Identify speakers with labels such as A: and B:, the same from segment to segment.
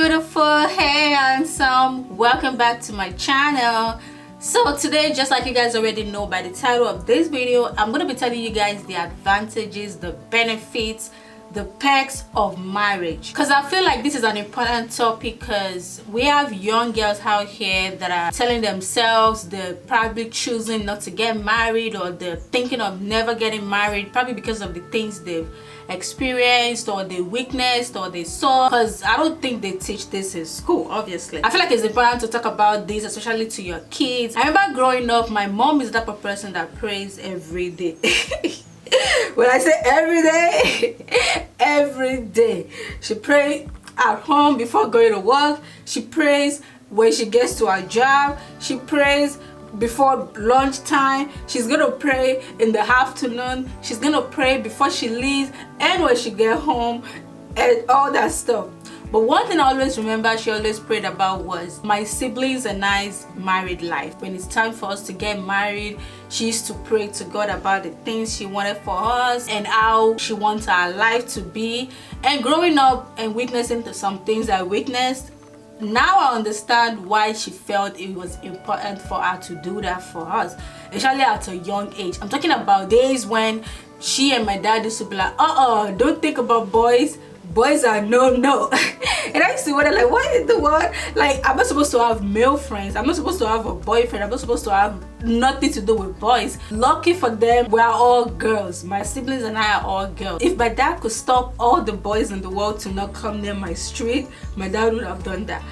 A: beautiful, hey handsome, welcome back to my channel. So today, just like you guys already know by the title of this video, I'm going to be telling you guys the advantages, the benefits, the perks of marriage, because I feel like this is an important topic because we have young girls out here that are telling themselves they're probably choosing not to get married, or they're thinking of never getting married, probably because of the things they've experienced or they witnessed or they saw, because I don't think they teach this in school. Obviously, I feel like it's important to talk about this, especially to your kids. I remember growing up, my mom is the type of person that prays every day. When I say every day, every day. She prays at home before going to work. She prays when she gets to her job. She prays before lunchtime. She's gonna pray in the afternoon. She's gonna pray before she leaves and when she gets home and all that stuff. But one thing I always remember she always prayed about was my siblings and I's married life. When it's time for us to get married, she used to pray to God about the things she wanted for us and how she wants our life to be. And growing up and witnessing to some things I witnessed, now I understand why she felt it was important for her to do that for us, especially at a young age. I'm talking about days when she and my dad used to be like, don't think about boys. Boys are no. And I used to wonder, like, what in the world? Like, I'm not supposed to have male friends. I'm not supposed to have a boyfriend. I'm not supposed to have nothing to do with boys. Lucky for them, we are all girls. My siblings and I are all girls. If my dad could stop all the boys in the world to not come near my street, my dad would have done that.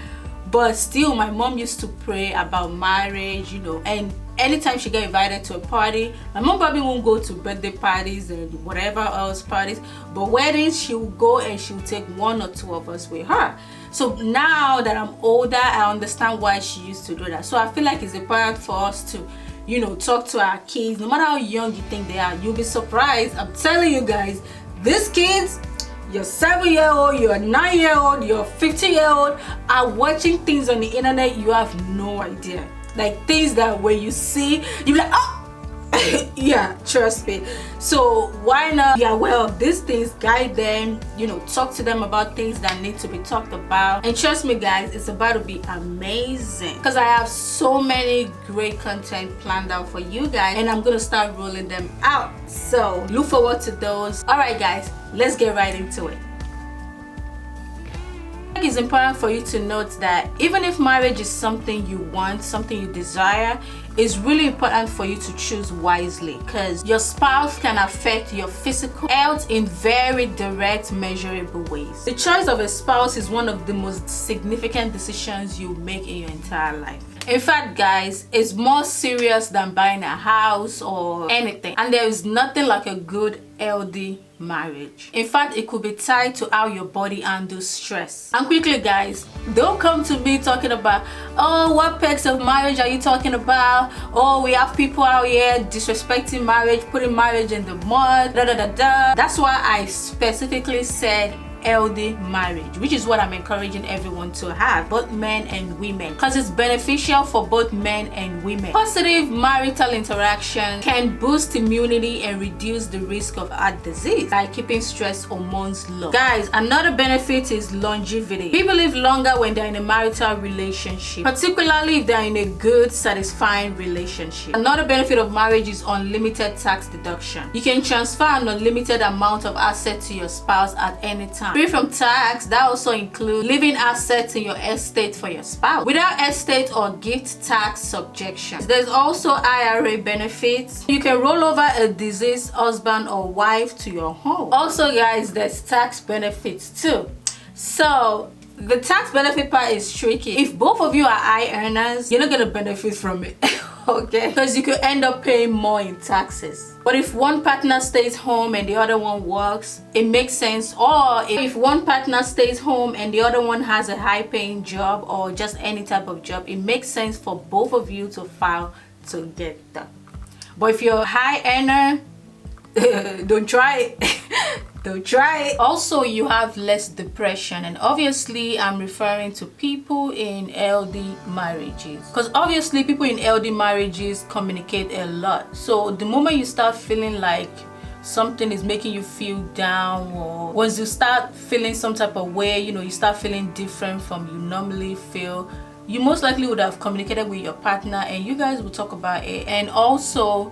A: But still, my mom used to pray about marriage, and anytime she get invited to a party, my mom probably won't go to birthday parties and whatever else parties, but weddings, she will go and she will take one or two of us with her. So now that I'm older, I understand why she used to do that. So I feel like it's important for us to, talk to our kids, no matter how young you think they are. You'll be surprised. I'm telling you guys, these kids, your 7-year-old, your 9-year-old, your 15-year-old are watching things on the internet you have no idea. Like things that when you see, you're like, oh, yeah, trust me. So why not be aware of these things, guide them, talk to them about things that need to be talked about. And trust me guys, it's about to be amazing because I have so many great content planned out for you guys, and I'm gonna start rolling them out. So look forward to those. All right guys, let's get right into it. It's important for you to note that even if marriage is something you want, something you desire, it's really important for you to choose wisely, because your spouse can affect your physical health in very direct, measurable ways. The choice of a spouse is one of the most significant decisions you make in your entire life. In fact guys, it's more serious than buying a house or anything, and there is nothing like a good healthy marriage. In fact, it could be tied to how your body handles stress. And quickly guys, don't come to me talking about, oh, what perks of marriage are you talking about? Oh, we have people out here disrespecting marriage, putting marriage in the mud, That's why I specifically said healthy marriage, which is what I'm encouraging everyone to have, both men and women, because it's beneficial for both men and women. Positive marital interaction can boost immunity and reduce the risk of heart disease by keeping stress hormones low. Guys, another benefit is longevity. People live longer when they're in a marital relationship, particularly if they're in a good, satisfying relationship. Another benefit of marriage is unlimited tax deduction. You can transfer an unlimited amount of assets to your spouse at any time. Free from tax. That also includes living assets in your estate for your spouse without estate or gift tax subjections. There's also IRA benefits. You can roll over a deceased husband or wife to your home. Also guys, there's tax benefits too. So the tax benefit part is tricky. If both of you are high earners, you're not gonna benefit from it. Okay, because you could end up paying more in taxes. But if one partner stays home and the other one works, it makes sense. Or if one partner stays home and the other one has a high-paying job or just any type of job, it makes sense for both of you to file together. But if you're a high earner, don't try it. Don't try it. Also, you have less depression, and obviously I'm referring to people in healthy marriages, because obviously people in healthy marriages communicate a lot. So the moment you start feeling like something is making you feel down, or once you start feeling some type of way, you start feeling different from you normally feel, you most likely would have communicated with your partner and you guys will talk about it. And also,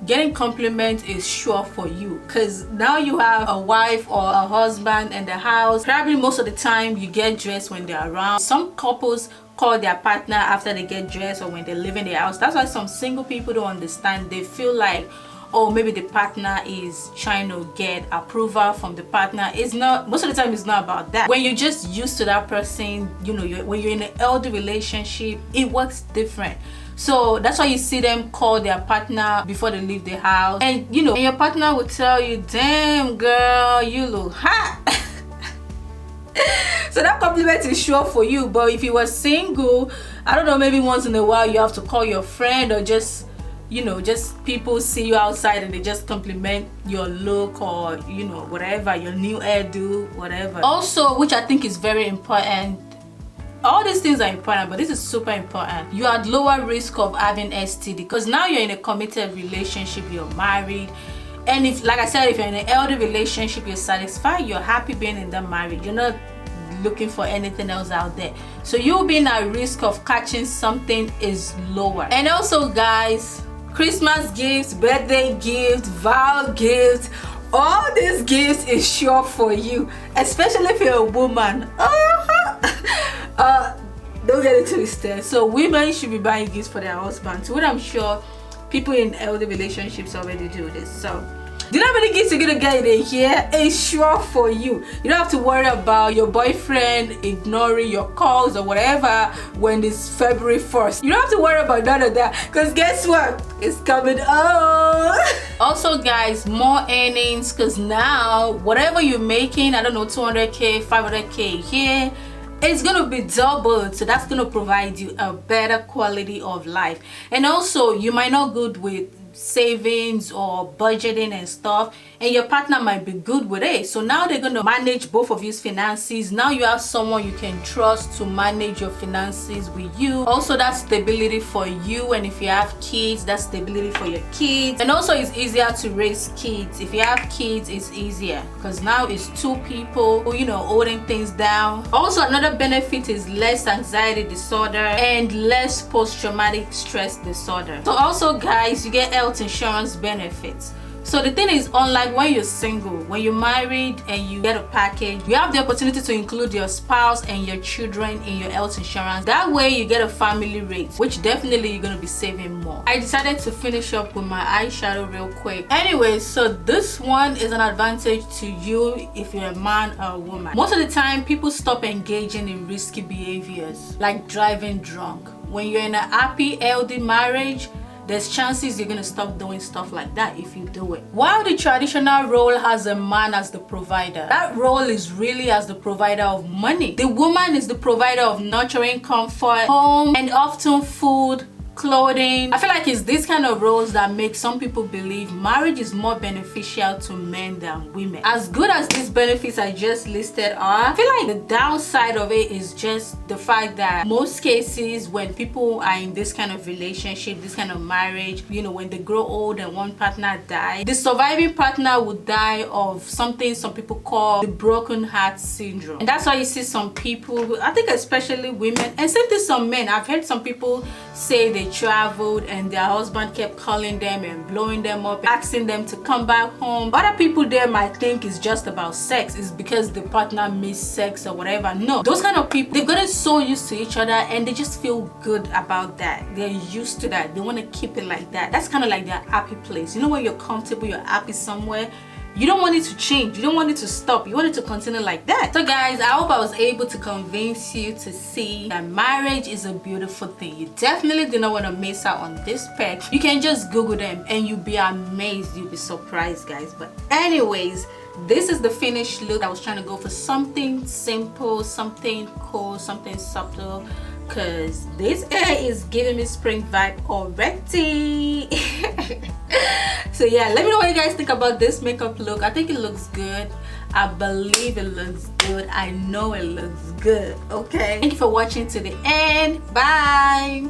A: getting compliments is sure for you, because now you have a wife or a husband in the house. Probably most of the time you get dressed when they're around. Some couples call their partner after they get dressed or when they live in their house. That's why some single people don't understand. They feel like, oh, maybe the partner is trying to get approval from the partner. It's not, most of the time it's not about that. When you're just used to that person, when you're in an elder relationship, it works different. So that's why you see them call their partner before they leave the house, and and your partner will tell you, damn girl, you look hot. So that compliment is sure for you. But if you were single, I don't know, maybe once in a while you have to call your friend, or just just people see you outside and they just compliment your look, or whatever, your new hairdo, whatever. Also, which I think is very important, all these things are important, but this is super important, you are at lower risk of having STD, because now you're in a committed relationship, you're married. And if, like I said, if you're in an elder relationship, you're satisfied, you're happy being in that marriage, you're not looking for anything else out there, so you being at risk of catching something is lower. And also, guys, Christmas gifts, birthday gifts, vow gifts, all these gifts is sure for you, especially if you're a woman. Don't get it twisted. So women should be buying gifts for their husbands, which I'm sure people in elder relationships already do this. So do you know how many gifts you're gonna get in a year? It's sure for you. You don't have to worry about your boyfriend ignoring your calls or whatever when it's February 1st. You don't have to worry about none of that, because guess what? It's coming up. Also, guys, more earnings, because now whatever you're making, I don't know, 200k, 500k a year, it's gonna be doubled. So that's gonna provide you a better quality of life. And also, you might not good with savings or budgeting and stuff, and your partner might be good with it. So now they're going to manage both of your finances. Now you have someone you can trust to manage your finances with you. Also, that's stability for you, and if you have kids, that's stability for your kids. And also, it's easier to raise kids. If you have kids, it's easier, because now it's two people who, holding things down. Also, another benefit is less anxiety disorder and less post-traumatic stress disorder. So also, guys, you get health insurance benefits. So the thing is, unlike when you're single, when you're married and you get a package, you have the opportunity to include your spouse and your children in your health insurance. That way you get a family rate, which definitely you're going to be saving more. I decided to finish up with my eyeshadow real quick. Anyway, so this one is an advantage to you if you're a man or a woman. Most of the time, people stop engaging in risky behaviors like driving drunk. When you're in a happy, healthy marriage, there's chances you're gonna stop doing stuff like that if you do it. While the traditional role has a man as the provider, that role is really as the provider of money. The woman is the provider of nurturing, comfort, home, and often food, clothing. I feel like it's these kind of roles that make some people believe marriage is more beneficial to men than women. As good as these benefits I just listed are, I feel like the downside of it is just the fact that most cases when people are in this kind of relationship, this kind of marriage, when they grow old and one partner dies, the surviving partner would die of something some people call the broken heart syndrome. And that's why you see some people, I think especially women, and same thing some men. I've heard some people say they traveled and their husband kept calling them and blowing them up, asking them to come back home. Other people there might think it's just about sex, it's because the partner missed sex or whatever. No, those kind of people, they've gotten so used to each other and they just feel good about that. They're used to that. They want to keep it like that. That's kind of like their happy place. When you're comfortable, you're happy somewhere, you don't want it to change, you don't want it to stop, you want it to continue like that. So guys, I hope I was able to convince you to see that marriage is a beautiful thing. You definitely do not want to miss out on this pack. You can just Google them and you'll be amazed, you'll be surprised, guys. But anyways, this is the finished look. I was trying to go for something simple, something cool, something subtle, because this hair is giving me spring vibe already. So yeah, let me know what you guys think about this makeup look. I think it looks good. I believe it looks good. I know it looks good. Okay, thank you for watching to the end. Bye.